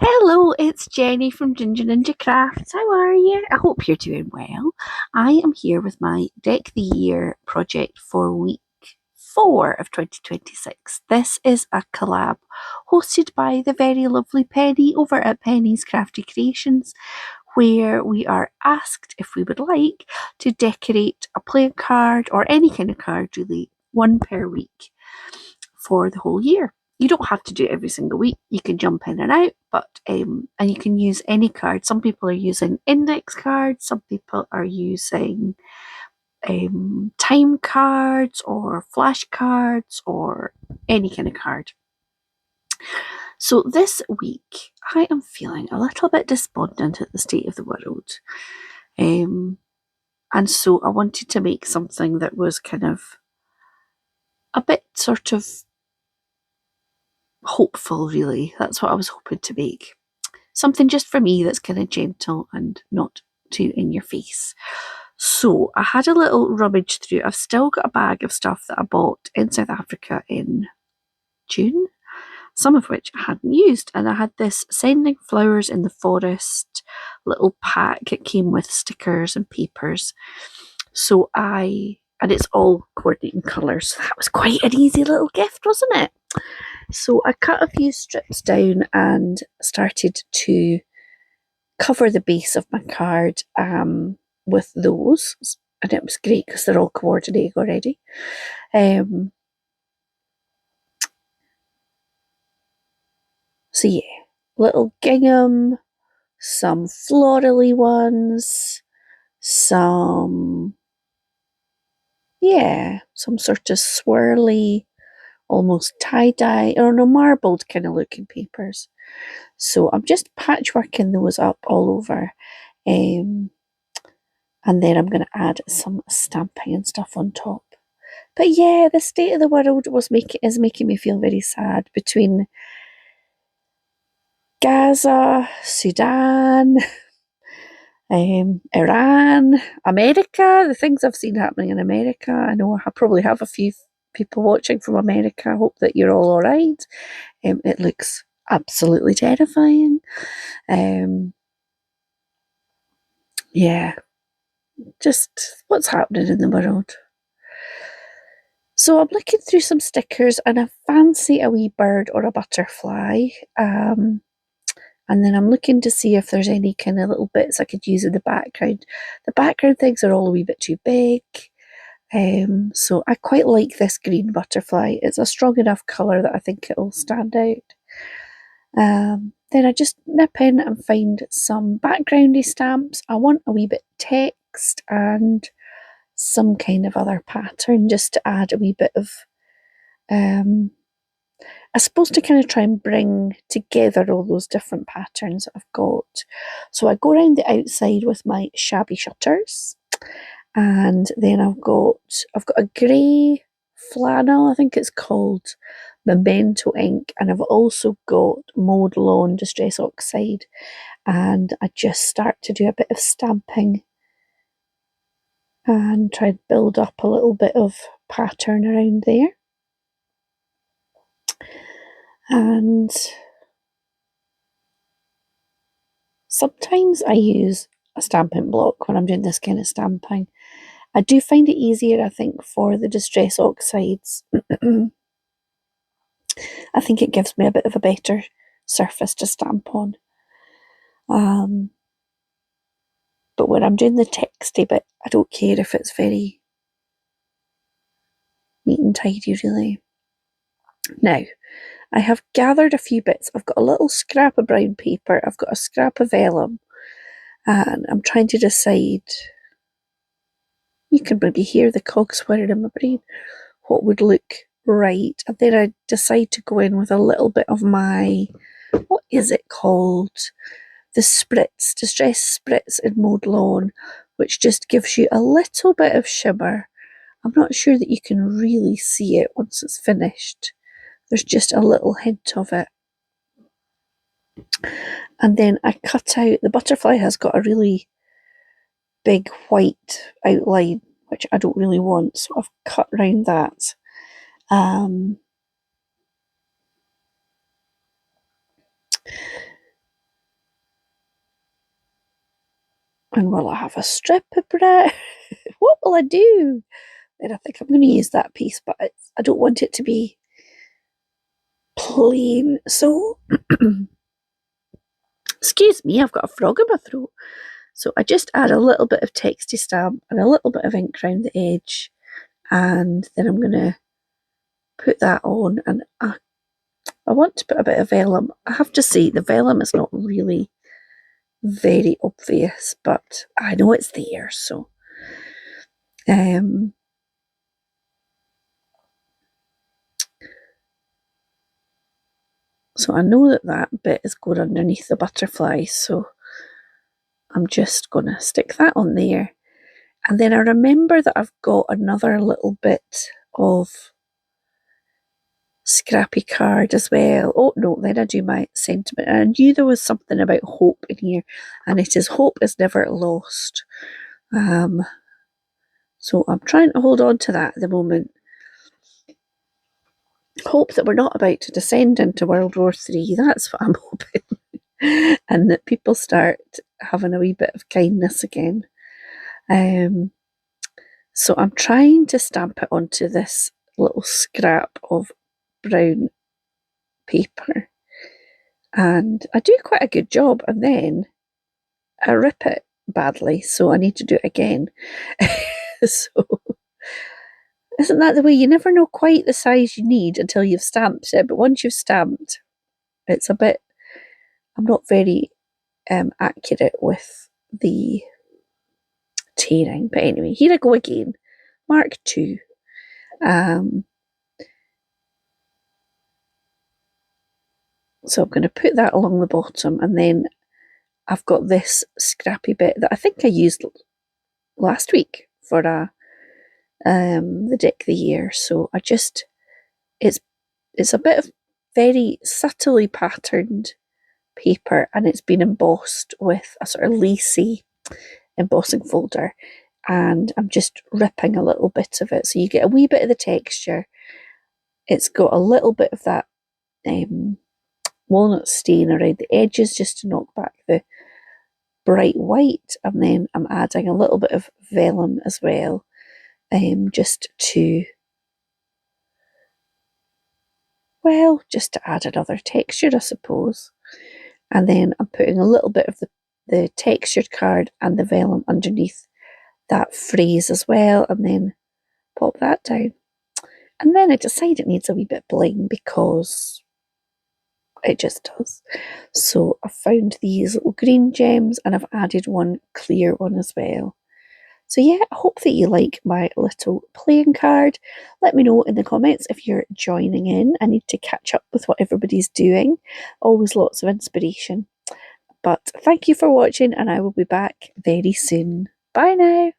Hello, it's Jenny from Ginger Ninja Crafts. How are you? I hope you're doing well. I am here with my Deck the Year project for week 4 of 2026. This is a collab hosted by the very lovely Penny over at Penny's Crafty Creations, where we are asked if we would like to decorate a playing card or any kind of card, really, one per week for the whole year. You don't have to do it every single week. You can jump in and out, but and you can use any card. Some people are using index cards. Some people are using time cards or flashcards or any kind of card. So this week, I am feeling a little bit despondent at the state of the world. And so I wanted to make something that was kind of a bit sort of hopeful, really. That's what I was hoping to make. Something just for me that's kind of gentle and not too in your face. So I had a little rummage through. I've still got a bag of stuff that I bought in South Africa in June, some of which I hadn't used. And I had this Sending Flowers in the Forest little pack. It came with stickers and papers. And it's all coordinating colours. So that was quite an easy little gift, wasn't it? So I cut a few strips down and started to cover the base of my card with those. And it was great because they're all coordinating already. So yeah, little gingham, some florally ones, some sort of swirly, almost tie-dye, or no, marbled kind of looking papers. So I'm just patchworking those up all over. And then I'm going to add some stamping and stuff on top. But yeah, the state of the world is making me feel very sad between Gaza, Sudan, Iran, America, the things I've seen happening in America. I know I probably have a few people watching from America. I hope that you're all right. It looks absolutely terrifying. Yeah, just what's happening in the world. So I'm looking through some stickers and I fancy a wee bird or a butterfly. And then I'm looking to see if there's any kind of little bits I could use in the background. The background things are all a wee bit too big. So I quite like this green butterfly. It's a strong enough colour that I think it'll stand out. Then I just nip in and find some backgroundy stamps. I want a wee bit text and some kind of other pattern just to add a wee bit of I suppose to kind of try and bring together all those different patterns that I've got. So I go around the outside with my shabby shutters, and then I've got a grey flannel, I think it's called Memento ink, and I've also got Mowed Lawn Distress Oxide, and I just start to do a bit of stamping and try to build up a little bit of pattern around there. And sometimes I use a stamping block when I'm doing this kind of stamping. I do find it easier, I think, for the Distress Oxides. I think it gives me a bit of a better surface to stamp on. But when I'm doing the texty bit, I don't care if it's very neat and tidy, really. Now, I have gathered a few bits. I've got a little scrap of brown paper. I've got a scrap of vellum. And I'm trying to decide, you can maybe hear the cogs whirring in my brain, what would look right. And then I decide to go in with a little bit of my, what is it called? The spritz, Distress Spritz in Mowed Lawn, which just gives you a little bit of shimmer. I'm not sure that you can really see it once it's finished. There's just a little hint of it. And then I cut out, the butterfly has got a really big white outline, which I don't really want, so I've cut round that. And will I have a strip of bread? What will I do? Then I think I'm going to use that piece, but I don't want it to be plain. So, excuse me, I've got a frog in my throat. So I just add a little bit of texty stamp and a little bit of ink around the edge, and then I'm going to put that on. And I want to put a bit of vellum. I have to say the vellum is not really very obvious, but I know it's there. So I know that that bit is going underneath the butterfly, so I'm just going to stick that on there. And then I remember that I've got another little bit of scrappy card as well. Oh no, then I do my sentiment. And I knew there was something about hope in here, and it is hope is never lost. So I'm trying to hold on to that at the moment. Hope that we're not about to descend into World War III. That's what I'm hoping. And that people start having a wee bit of kindness again. So I'm trying to stamp it onto this little scrap of brown paper. And I do quite a good job, and then I rip it badly, so I need to do it again. So, isn't that the way? You never know quite the size you need until you've stamped it, but once you've stamped, it's a bit... I'm not very accurate with the tearing, but anyway, here I go again. Mark 2. So I'm going to put that along the bottom, and then I've got this scrappy bit that I think I used last week for the Deck the Year. So I just... it's a bit of very subtly patterned paper, and it's been embossed with a sort of lacy embossing folder, and I'm just ripping a little bit of it, so you get a wee bit of the texture. It's got a little bit of that walnut stain around the edges just to knock back the bright white, and then I'm adding a little bit of vellum as well, just to add another texture, I suppose. And then I'm putting a little bit of the textured card and the vellum underneath that phrase as well, and then pop that down. And then I decide it needs a wee bit bling because it just does. So I found these little green gems, and I've added one clear one as well. So yeah, I hope that you like my little playing card. Let me know in the comments if you're joining in. I need to catch up with what everybody's doing. Always lots of inspiration. But thank you for watching, and I will be back very soon. Bye now.